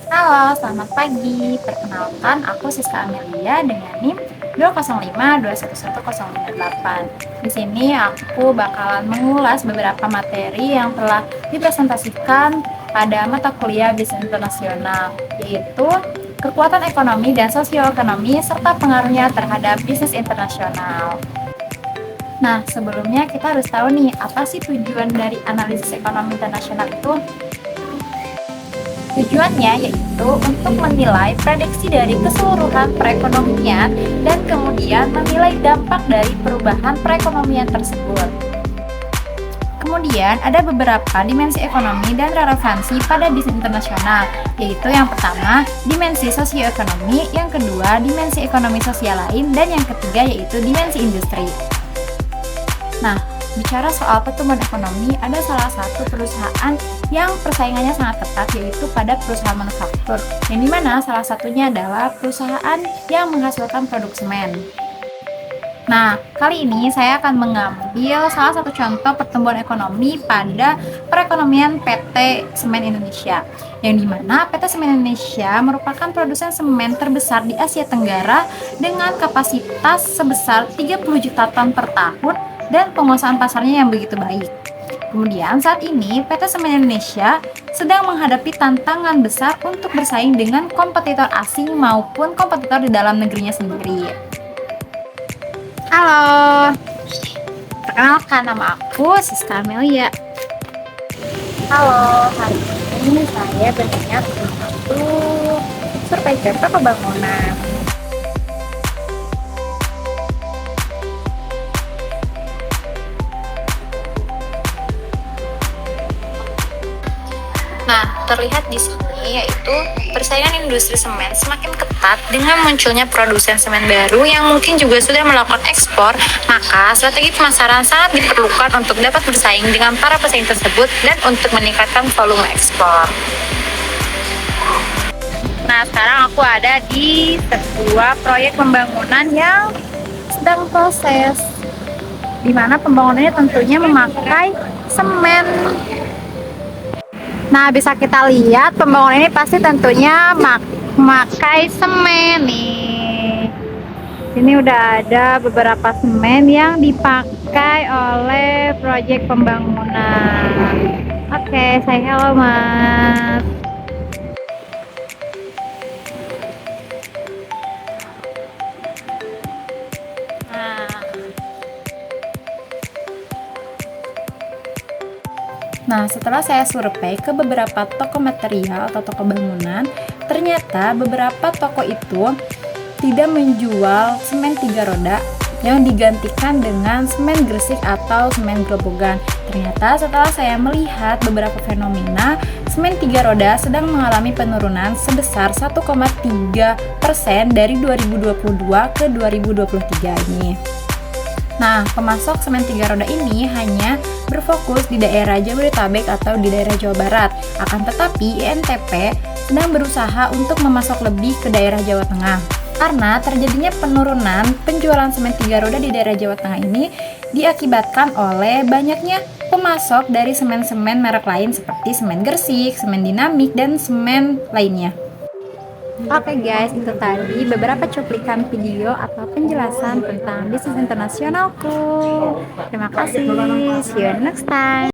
Halo, selamat pagi. Perkenalkan, aku Siska Amelia dengan NIM 205211058. Di sini aku bakalan mengulas beberapa materi yang telah dipresentasikan pada mata kuliah Bisnis Internasional, yaitu kekuatan ekonomi dan sosioekonomi serta pengaruhnya terhadap bisnis internasional. Nah, sebelumnya kita harus tahu nih, apa sih tujuan dari analisis ekonomi internasional itu? Tujuannya yaitu untuk menilai prediksi dari keseluruhan perekonomian dan kemudian menilai dampak dari perubahan perekonomian tersebut. Kemudian ada beberapa dimensi ekonomi dan relevansi pada bisnis internasional, yaitu yang pertama, dimensi sosioekonomi, yang kedua, dimensi ekonomi sosial lain, dan yang ketiga yaitu dimensi industri. Nah, bicara soal pertumbuhan ekonomi, ada salah satu perusahaan yang persaingannya sangat ketat, yaitu pada perusahaan manufaktur, yang dimana salah satunya adalah perusahaan yang menghasilkan produk semen. Nah, kali ini saya akan mengambil salah satu contoh pertumbuhan ekonomi pada perekonomian PT Semen Indonesia, yang dimana PT Semen Indonesia merupakan produsen semen terbesar di Asia Tenggara dengan kapasitas sebesar 30 juta ton per tahun dan penguasaan pasarnya yang begitu baik. Kemudian saat ini PT Semen Indonesia sedang menghadapi tantangan besar untuk bersaing dengan kompetitor asing maupun kompetitor di dalam negerinya sendiri. Halo, perkenalkan nama aku Siska Amelia. Halo, hari ini saya berniat untuk survei data pembangunan. Nah, terlihat di sini yaitu persaingan industri semen semakin ketat dengan munculnya produsen semen baru yang mungkin juga sudah melakukan ekspor, maka strategi pemasaran sangat diperlukan untuk dapat bersaing dengan para pesaing tersebut dan untuk meningkatkan volume ekspor. Nah, sekarang aku ada di sebuah proyek pembangunan yang sedang proses, di mana pembangunannya tentunya memakai semen. Nah, bisa kita lihat pembangunan ini pasti tentunya memakai semen nih. Ini udah ada beberapa semen yang dipakai oleh proyek pembangunan. Oke, say hello Mas. Nah, setelah saya survei ke beberapa toko material atau toko bangunan, ternyata beberapa toko itu tidak menjual semen 3 roda yang digantikan dengan semen gresik atau semen grobogan. Ternyata setelah saya melihat beberapa fenomena, semen 3 roda sedang mengalami penurunan sebesar 1,3% dari 2022 ke 2023 ini. Nah, pemasok semen 3 roda ini hanya berfokus di daerah Jabodetabek atau di daerah Jawa Barat. Akan tetapi, INTP sedang berusaha untuk memasok lebih ke daerah Jawa Tengah. Karena terjadinya penurunan penjualan semen 3 roda di daerah Jawa Tengah ini diakibatkan oleh banyaknya pemasok dari semen-semen merek lain seperti semen Gresik, semen Dinamik, dan semen lainnya. Oke guys, itu tadi beberapa cuplikan video atau penjelasan tentang bisnis internasionalku. Terima kasih, see you next time.